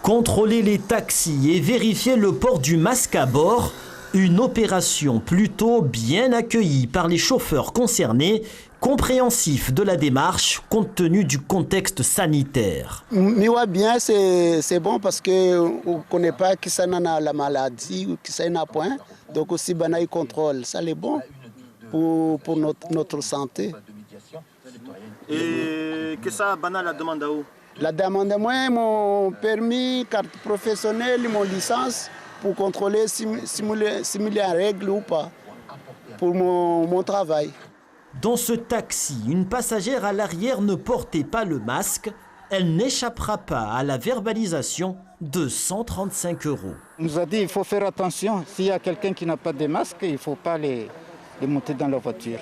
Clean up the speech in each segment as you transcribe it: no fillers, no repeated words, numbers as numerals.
Contrôler les taxis et vérifier le port du masque à bord, une opération plutôt bien accueillie par les chauffeurs concernés, compréhensifs de la démarche compte tenu du contexte sanitaire. Mais ouais, bien, c'est bon parce qu'on ne connaît pas qui ça a la maladie ou qui ça n'a point. Donc aussi, il contrôle. Ça c'est bon pour notre santé. Et que ça, la demande à où? La demande à moi, mon permis, carte professionnelle, mon licence pour contrôler si il y a règle ou pas pour mon travail. Dans ce taxi, une passagère à l'arrière ne portait pas le masque. Elle n'échappera pas à la verbalisation de 135 €. On nous a dit qu'il faut faire attention. S'il y a quelqu'un qui n'a pas de masque, il ne faut pas les monter dans la voiture.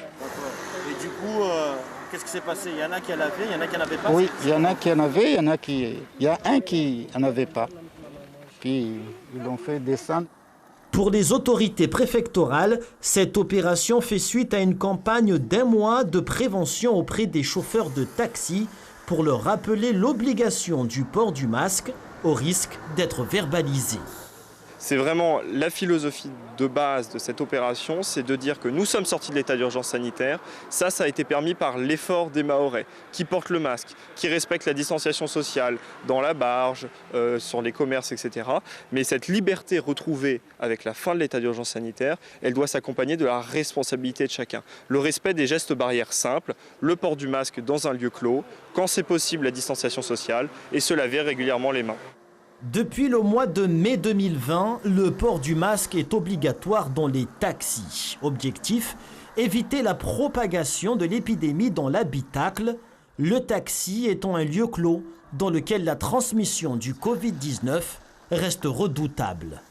Et du coup, qu'est-ce qui s'est passé? Il y en a qui en avaient, il y en a qui n'en avaient pas? Oui, il y en a qui en avaient, il y a un qui n'en avait pas. Puis ils l'ont fait descendre. Pour les autorités préfectorales, cette opération fait suite à une campagne d'1 mois de prévention auprès des chauffeurs de taxi pour leur rappeler l'obligation du port du masque au risque d'être verbalisé. C'est vraiment la philosophie de base de cette opération, c'est de dire que nous sommes sortis de l'état d'urgence sanitaire. Ça a été permis par l'effort des Mahorais qui portent le masque, qui respectent la distanciation sociale dans la barge, sur les commerces, etc. Mais cette liberté retrouvée avec la fin de l'état d'urgence sanitaire, elle doit s'accompagner de la responsabilité de chacun. Le respect des gestes barrières simples, le port du masque dans un lieu clos, quand c'est possible la distanciation sociale et se laver régulièrement les mains. Depuis le mois de mai 2020, le port du masque est obligatoire dans les taxis. Objectif, éviter la propagation de l'épidémie dans l'habitacle, le taxi étant un lieu clos dans lequel la transmission du Covid-19 reste redoutable.